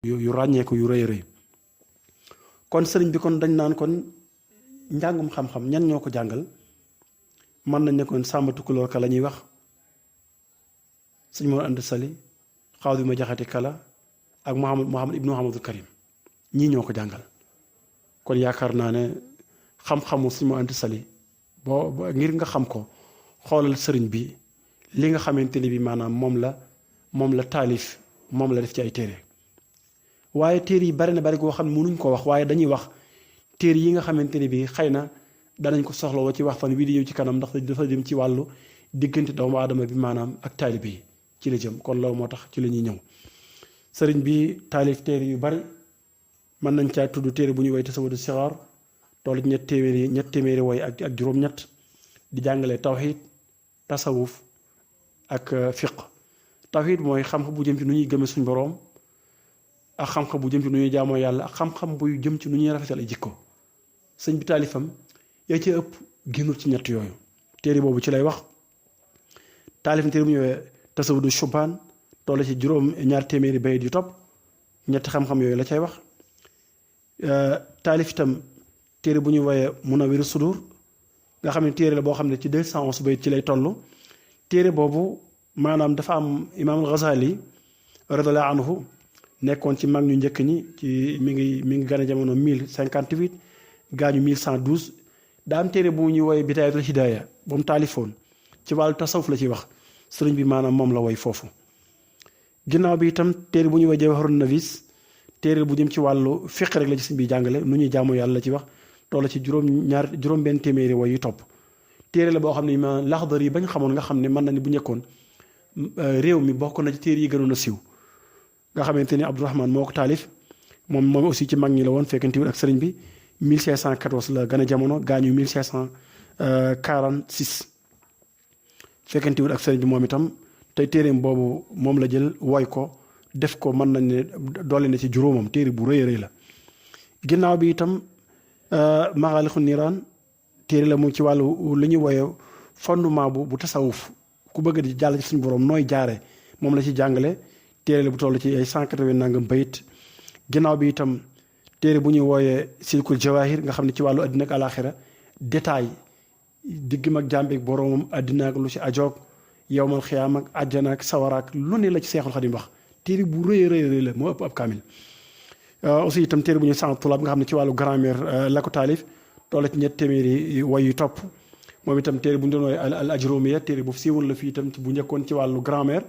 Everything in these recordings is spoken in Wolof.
yu ràññeeku yu rëy rëy. kon sëriñ bi kon dañ naan kon njàngum xam-xam ñan ñoo ko jàngal mën nañ ne kon Sàmba Tukulóor ka la ñuy wax, sëñ Mor Anta Sali, Xaadi ma Jaxate Kala ak Muhammad ibnu Muhammadul Karim, ñii ñoo ko jàngal. kon yaakaar naa ne xam-xamu sëñ Mor Anta Sali boo ngir nga xam ko xoolal sëriñ bi li nga xamante ni bi maanaam moom la taalif, moom la def ci ay téere. waaye téere yi bari na bari goo xam ne mënuñ ko wax, waaye dañuy wax téere yi nga xamante ni bi xëy na danañ ko soxlawoo ci wax fan wii di ñëw ci kanam, ndax dafa jëm ci wàllu diggante doomu aadama bi maanaam ak taalibe yi ci la jëm. kon loolu moo tax ci la ñuy ñëw. sëriñ bi taalif téere yu bari mën nañ caa tudd téere bu ñuy woy tasawudu sixaar toll ci ñett téeméeri woy ak juróom-ñett di jàngale tawxiid, tasawuf ak fiq. tawxiid mooy xam-xam bu jëm ci nu ñuy gëme suñ boroom, ak xam-xam bu jëm ci nu ñuy jaamoo yàlla, ak xam-xam buy jëm ci nu ñuy rafetal ay jikko. sëñ bi taalifam yaa ci ëpp génnul ci ñett yooyu. téere boobu ci lay wax. taalif na téere bu ñëwee tasawudu shubaan toll ci juróom-ñaar téeméeri bayit yu topp, ñetti xam-xam yooyu la cay wax. taalif itam téere bu ñuy woyee Munawwirus Sudur nga xam ne téere la boo xam ne ci 211 bayit ci lay toll. téere boobu maanaam dafa am imaamul Ghazali radiyallahu anhu nekkoon ci mag ñu njëkk ñi ci mi ngi gane jamono 1058 gaañu 1112. daa am téere bu ñuy woy Bidaayatul Hidaaya ba mu taalifoon ci wàllu tasawuf la ciy wax, sëriñ bi maanaam moom la woy foofu. ginnaaw bi itam téere bu ñuy woy Jawharun Nafis téere bu jëm ci wàllu fiq rek la ci sëriñ bi jàngale, nu ñuy jaamu yàlla la ci wax, toll ci juróom-benn téeméeri woy yu topp. téere la boo xam ne ma Laxdari yi bañ xamoon nga xam ne mën na ni bu njëkkoon réew mi bokk na ci téere yi gënoon a siiw nga xamante ni Abdourahman moo ko taalif. moom aussi ci mag ñi la woon, fekkantiwul ak sëriñ bi 1514 la gën a jamono, gaañu 1546 fekkantiwul ak sëriñ bi moom itam. tey téereem boobu moom la jël woy ko def ko mën nañ ne dolli na ci juróomam, téere bu rëy rëy la. ginnaaw bi itam Maxaalixu Niiraan téere la mu ci wàllu li ñuy woye fondement bu tasawuf, ku bëgg di jàll ci suñu borom nooy jaare moom la ci jàngale. téere la bu toll ci ay 180 nangam bayit. ginnaaw bi itam téere bu ñuy wooyee Silkul Jawaahir nga xam ne ci wàllu àddina ak alaaxira détail diggam ak jàmbeeg boroomam, àddina ak lu ci ajoog yowmal xiyaam ak àjjana ak sawara ak lu ne la ci Seexul Xadim wax. téere bu rëy rëy la moo ëpp ab kaamil. aussi itam téere bu ñuy Saadu Tulaab nga xam ne ci wàllu grammaire la ko taalif toll ci ñett téeméeri way yu topp. moom itam téere bu ñu doon woy al ajrumiya téere bu siiwoon la fii itam bu njëkkoon ci wàllu grammaire.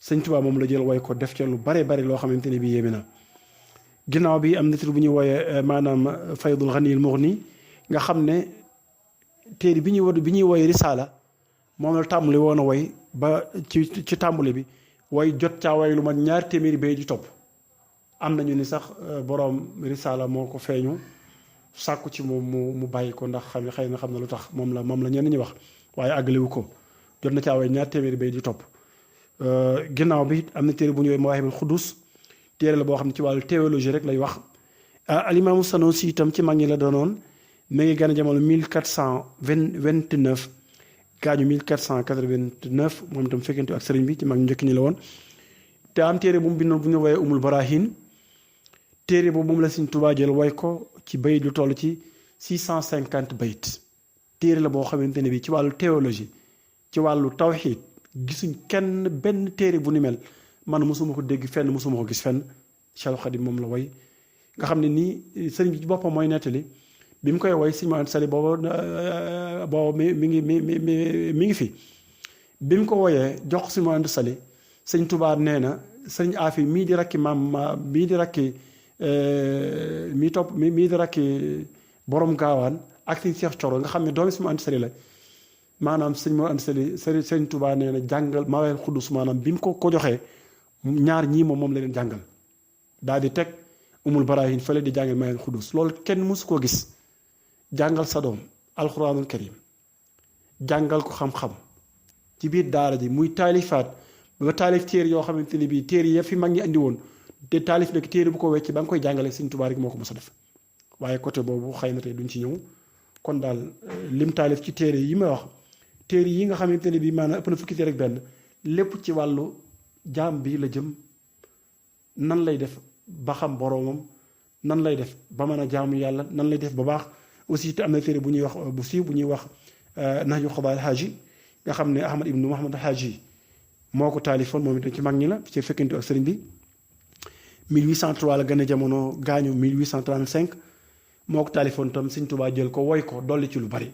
Sëñ Tuubaa moom la jël woy ko def ca lu bare bare loo xamante ne bii yéeme na. ginnaaw bi am na téere bu ñuy wooyee maanaam Faydul Ghaniyil Mughni nga xam ne téere bi ñuy woy risaala moom la tàmbali woon a woy ba ci tàmbali bi woy jot caa woy lu man 2 téeméeri bay di topp. am nañu ni sax boroom risaala moo ko feeñu sàkku ci moom mu bàyyi ko ndax xëy na xam na lu tax moom la ñenn ñi wax, waaye àggalewu ko. jot na caa woy 2 téeméeri bay di topp. ginnaaw bi am na téere bu ñuy woy Mawaahibul Xuddus téere la boo xam ne ci wàllu théologie rek lay wax. Alimaamu Sanusi itam ci mag ñi la doonoon, mi ngi gën a jamono 1429 gaañu 1489 moom itam fekkente ak sëriñ bi ci mag ñu njëkk ñi la woon. te am téere bu mu bindoon bu ñu woyee Umul Barahin. téere boobu moom la Sëriñ Tuubaa jël woy ko ci bayit lu toll ci 650 bayit. téere la boo xamante ne bi ci wàllu théologie, ci wàllu tawxiid gisuñ kenn benn téere bu ni mel, man mosuma ko dégg fenn, mosuma ko gis fenn. Seexul Xadiim moom la woy nga xam ne nii sëriñ bi ci boppam mooy nettali bi mu koy woy Sëriñ Mor Anta Sali boobu mi ngi fi. bi mu ko woyee jox ko Sëriñ Mor Anta Sali, Sëriñ Tuubaa nee na sëriñ Aafi mii di rakki mii di rakki borom gaawaan ak Sëriñ Seex Coro nga xam ne doomi Sëriñ Mor Anta Sali la. maanaam Sëriñ Mor Anta Sali Sëriñ Tuubaa nee na jàngal Mawaahibul Xuddus maanaam bi mu ko joxee ñaar ñii moom la leen jàngal daal di teg Umul Barahin fële di jàngal Mawaahibul Xuddus. loolu kenn mësu koo gis. jàngal sa doom alxuraanul karim jàngal ko xam-xam ci biir daara ji muy taalifaat ba taalif téere yoo xamante ne bii téere ya fi mag ñi andi woon te taalif nag téere bu ko wecc ba nga koy jàngale Sëriñ Tuubaa rek moo ko mos a def. waaye côté boobu xëy na tey duñ ci ñëw. kon daal lim taalif ci téere yi ma wax, téere yi nga xamante ne bii maanaam ëpp na fukki téere ak benn, lépp ci wàllu jaam bi la jëm, nan lay def ba xam boroomam nan lay def ba mën a jaamu yàlla nan lay def ba baax. aussi te am na téere bu ñuy wax bu siiw bu ñuy wax Nahju Qadaa'il Haaji nga xam ne Ahmad ibnu Muhammad Haaji moo ko taalifoon moom itam ci mag ñi la ci fekkantu ak sëriñ bi 1803 la gën a jamono gaañu 1835 moo ko taalifoon tam Sëriñ Tuubaa jël ko woy ko dolli ci lu bari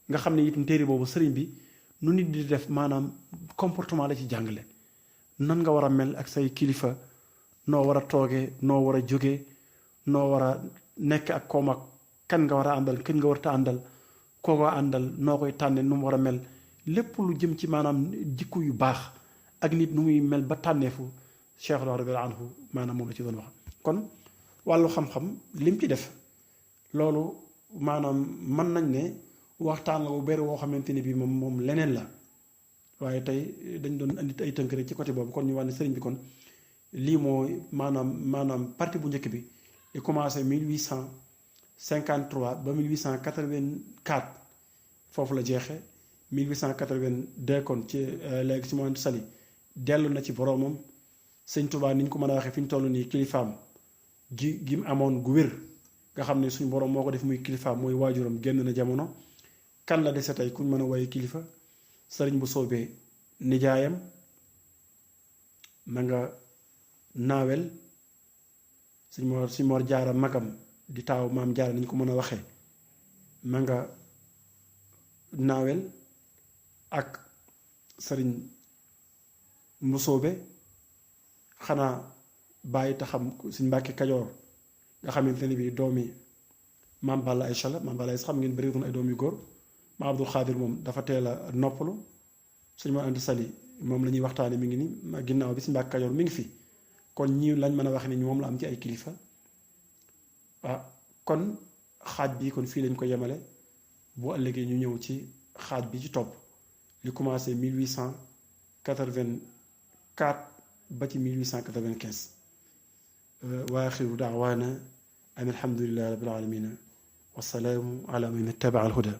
nga xam ne itam téere boobu sëriñ bi nu nit di def maanaam comportement la ci jàngale nan nga war a mel ak say kilifa noo war a toogee noo war a jógee noo war a nekk ak koom ak kan nga war a àndal kan nga war a àndal koo ko àndal noo koy tànne nu mu war a mel lépp lu jëm ci maanaam jikko yu baax ak nit nu muy mel ba tànneefu Cheikh radiyallahu anhu maanaam moom la ci doon wax. kon wàllu xam-xam lim ci def loolu maanaam mën nañ ne waxtaan la bu bëri woo xamante ni bii moom leneen la waaye tey dañ doon andi ay tënk rek ci côté boobu kon ñu wax ne sëriñ bi kon lii moo maanaam partie bu njëkk bi di commencé 1853 ba 1884 foofu la jeexe 1882 kon ci léegi si Mor Anta Sali dellu na ci boroomam sëñ Tuubaa ni ñu ko mën a waxee fi ñu toll nii kilifaam gi mu amoon gu wér nga xam ne suñu boroom moo ko def muy kilifaam mooy waajuram génn na jamono kan la dese tey kuñ mën a woye kilifa sëriñ bu soobee nijaayam ma nga naawel suñ Mor Jaara magam di taaw maam Jaara ni ñu ko mën a waxee ma nga naawel ak sëriñ Mbusoobe xanaa bàyyi taxam suñ Mbàkke Kajoor nga xamante ne bii doomi maam Balla Aysa la maam Balla Aysa xam ngeen bëri doon ay doom yu góor maam Abdul Xaadir moom dafa teel a noppalu suñu Mor Anta Sali moom la ñuy waxtaane mi ngi ni ginnaaw bi si Mbàkke Kajoor mi ngi fi kon ñi lañ mën a wax ni moom la am ci ay kilifa kon xaaj bi kon fii lañ ko yemale boo ëllëgee ñu ñëw ci xaaj bi ci topp li commencé 1884 ba ci 1895 wa axiru daawaana an alhamdulillahi rabbil alamin wassalaamu ala man ittaba al huda